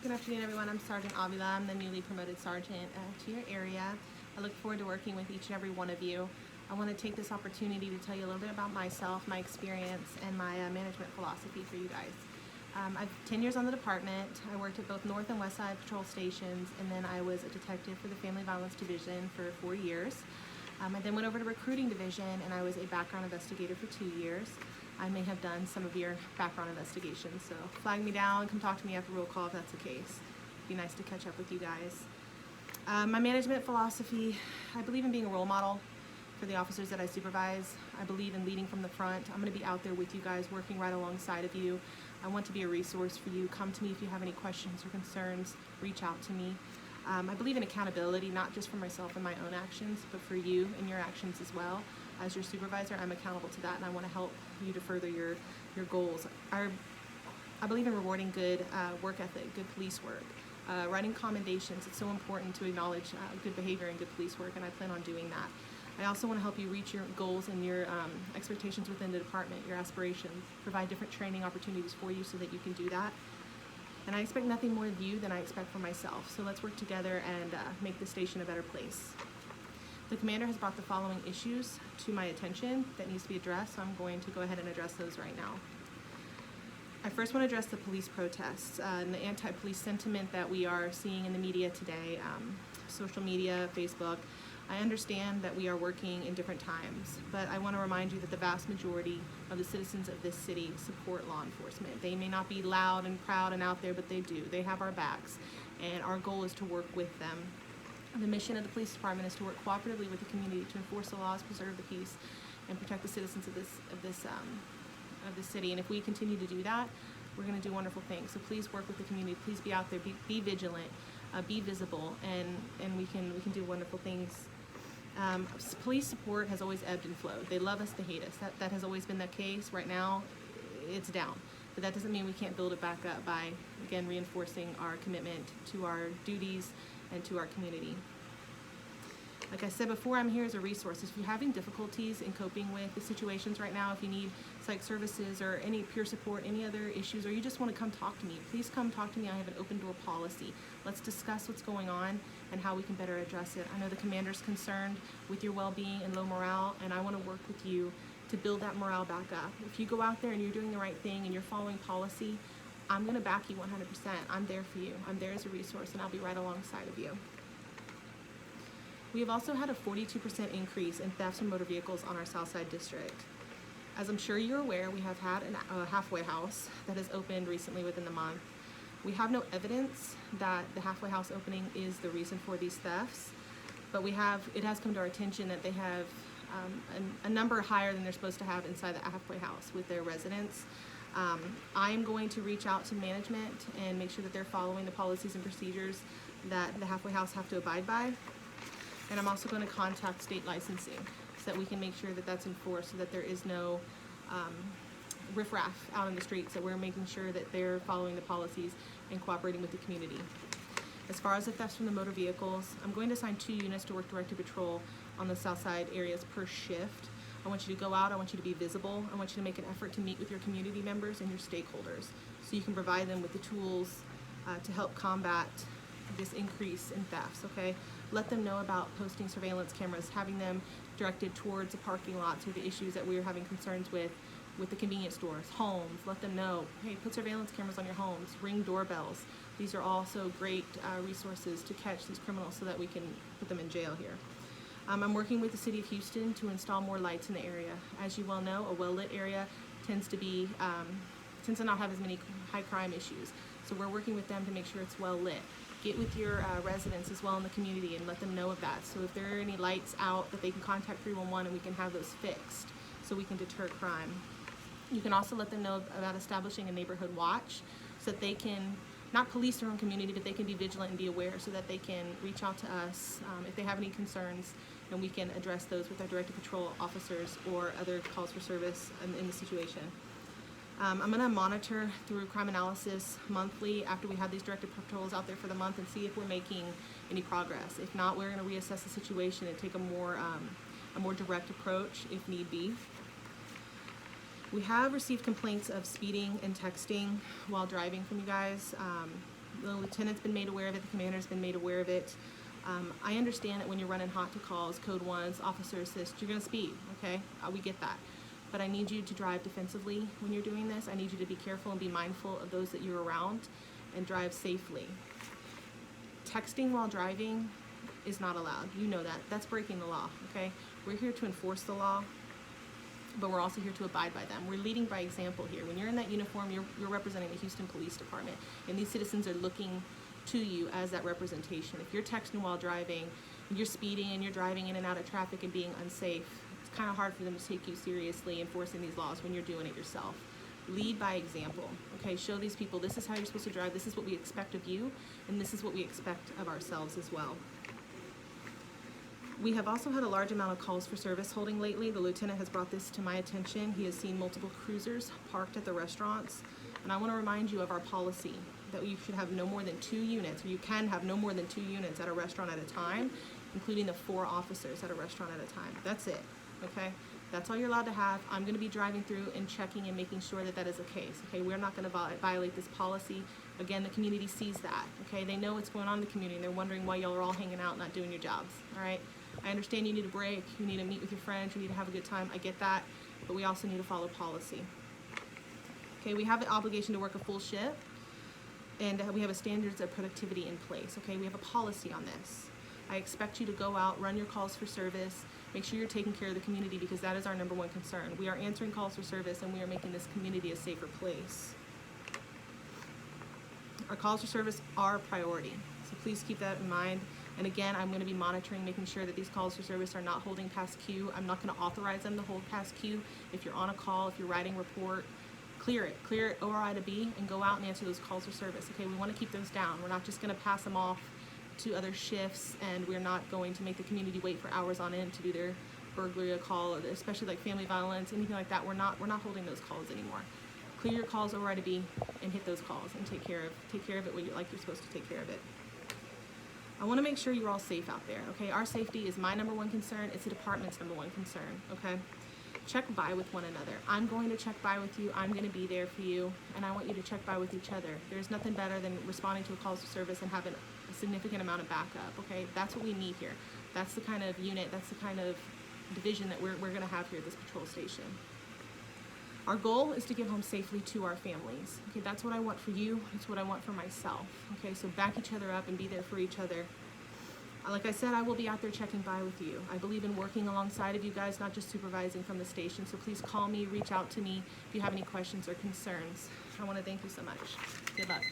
Good afternoon, everyone. I'm Sergeant Avila. I'm the newly promoted sergeant to your area. I look forward to working with each and every one of you. I want to take this opportunity to tell you a little bit about myself, my experience, and my management philosophy for you guys. I've 10 years on the department. I worked at both North and West Side patrol stations, and then I was a detective for the Family Violence Division for 4 years. I then went over to Recruiting Division, and I was a background investigator for 2 years. I may have done some of your background investigations, so flag me down, come talk to me after roll call if that's the case. It'd be nice to catch up with you guys. My management philosophy, I believe in being a role model for the officers that I supervise. I believe in leading from the front. I'm going to be out there with you guys, working right alongside of you. I want to be a resource for you. Come to me if you have any questions or concerns. Reach out to me. I believe in accountability, not just for myself and my own actions, but for you and your actions as well. As your supervisor, I'm accountable to that, and I want to help you to further your goals. I believe in rewarding good work ethic, good police work. Writing commendations, it's so important to acknowledge good behavior and good police work, and I plan on doing that. I also want to help you reach your goals and your expectations within the department, your aspirations, provide different training opportunities for you so that you can do that. And I expect nothing more of you than I expect from myself. So let's work together and make the station a better place. The commander has brought the following issues to my attention that needs to be addressed, so I'm going to go ahead and address those right now. I first want to address the police protests and the anti-police sentiment that we are seeing in the media today, social media, Facebook. I understand that we are working in different times, but I want to remind you that the vast majority of the citizens of this city support law enforcement. They may not be loud and proud and out there, but they do. They have our backs, and our goal is to work with them. The mission of the police department is to work cooperatively with the community to enforce the laws, preserve the peace, and protect the citizens of this city. And if we continue to do that, we're going to do wonderful things. So please work with the community. Please be out there. Be vigilant. Be visible, and we can do wonderful things. Police support has always ebbed and flowed. They love us, they hate us. That has always been the case. Right now, it's down. But that doesn't mean we can't build it back up by, again, reinforcing our commitment to our duties and to our community. Like I said before, I'm here as a resource. If you're having difficulties in coping with the situations right now, if you need psych services or any peer support, any other issues, or you just want to come talk to me, please come talk to me. I have an open door policy. Let's discuss what's going on and how we can better address it. I know the commander's concerned with your well-being and low morale, and I want to work with you to build that morale back up. If you go out there and you're doing the right thing and you're following policy, I'm going to back you 100%. I'm there for you. I'm there as a resource, and I'll be right alongside of you. We have also had a 42% increase in thefts from motor vehicles on our Southside district. As I'm sure you're aware, we have had a halfway house that has opened recently within the month. We have no evidence that the halfway house opening is the reason for these thefts, but it has come to our attention that they have a number higher than they're supposed to have inside the halfway house with their residents. I'm going to reach out to management and make sure that they're following the policies and procedures that the halfway house have to abide by. And I'm also going to contact state licensing so that we can make sure that that's enforced, so that there is no riffraff out in the streets, that we're making sure that they're following the policies and cooperating with the community. As far as the thefts from the motor vehicles, I'm going to assign 2 units to work directed patrol on the Southside areas per shift. I want you to go out, I want you to be visible, I want you to make an effort to meet with your community members and your stakeholders so you can provide them with the tools to help combat this increase in thefts, okay? Let them know about posting surveillance cameras, having them directed towards the parking lots or the issues that we're having concerns with the convenience stores, homes. Let them know, hey, put surveillance cameras on your homes, ring doorbells. These are also great resources to catch these criminals so that we can put them in jail here. I'm working with the City of Houston to install more lights in the area. As you well know, a well-lit area tends to not have as many high crime issues. So we're working with them to make sure it's well lit. Get with your residents as well in the community and let them know of that. So if there are any lights out, that they can contact 311 and we can have those fixed so we can deter crime. You can also let them know about establishing a neighborhood watch so that they can not police their own community, but they can be vigilant and be aware so that they can reach out to us if they have any concerns, and we can address those with our directed patrol officers or other calls for service in the situation. I'm going to monitor through crime analysis monthly after we have these directed patrols out there for the month and see if we're making any progress. If not, we're going to reassess the situation and take a more direct approach if need be. We have received complaints of speeding and texting while driving from you guys. The lieutenant's been made aware of it, the commander's been made aware of it. I understand that when you're running hot to calls, code ones, officer assist, you're gonna speed, okay? We get that. But I need you to drive defensively when you're doing this. I need you to be careful and be mindful of those that you're around and drive safely. Texting while driving is not allowed. You know that. That's breaking the law, okay? We're here to enforce the law, but we're also here to abide by them. We're leading by example here. When you're in that uniform, you're representing the Houston Police Department, and these citizens are looking to you as that representation. If you're texting while driving, you're speeding and you're driving in and out of traffic and being unsafe, it's kind of hard for them to take you seriously enforcing these laws when you're doing it yourself. Lead by example, okay? Show these people this is how you're supposed to drive, this is what we expect of you, and this is what we expect of ourselves as well. We have also had a large amount of calls for service holding lately. The lieutenant has brought this to my attention. He has seen multiple cruisers parked at the restaurants, and I want to remind you of our policy that you should have no more than 2 units, or you can have no more than 2 units at a restaurant at a time, including the 4 officers at a restaurant at a time. That's it, okay? That's all you're allowed to have. I'm going to be driving through and checking and making sure that that is the case, okay? We're not going to violate this policy. Again, the community sees that, okay? They know what's going on in the community, and they're wondering why y'all are all hanging out, not doing your jobs, all right? I understand you need a break, you need to meet with your friends, you need to have a good time. I get that, but we also need to follow policy. Okay, we have an obligation to work a full shift, and we have a standards of productivity in place, okay? We have a policy on this. I expect you to go out, run your calls for service, make sure you're taking care of the community, because that is our #1 concern. We are answering calls for service, and we are making this community a safer place. Our calls for service are a priority, so please keep that in mind. And again, I'm going to be monitoring, making sure that these calls for service are not holding past queue. I'm not going to authorize them to hold past queue. If you're on a call, if you're writing report, clear it ORI to B, and go out and answer those calls for service. Okay, we want to keep those down. We're not just going to pass them off to other shifts, and we're not going to make the community wait for hours on end to do their burglary call, especially like family violence, anything like that. We're not holding those calls anymore. Clear your calls ORI to B and hit those calls and take care of it like you're supposed to take care of it. I want to make sure you're all safe out there, okay? Our safety is my #1 concern. It's the department's #1 concern, okay? Check by with one another. I'm going to check by with you. I'm going to be there for you, and I want you to check by with each other. There's nothing better than responding to a call for service and having a significant amount of backup, okay? That's what we need here. That's the kind of unit, that's the kind of division that we're going to have here at this patrol station. Our goal is to get home safely to our families. Okay, that's what I want for you. It's what I want for myself. Okay, so back each other up and be there for each other. Like I said, I will be out there checking by with you. I believe in working alongside of you guys, not just supervising from the station. So please call me, reach out to me if you have any questions or concerns. I want to thank you so much. Good luck.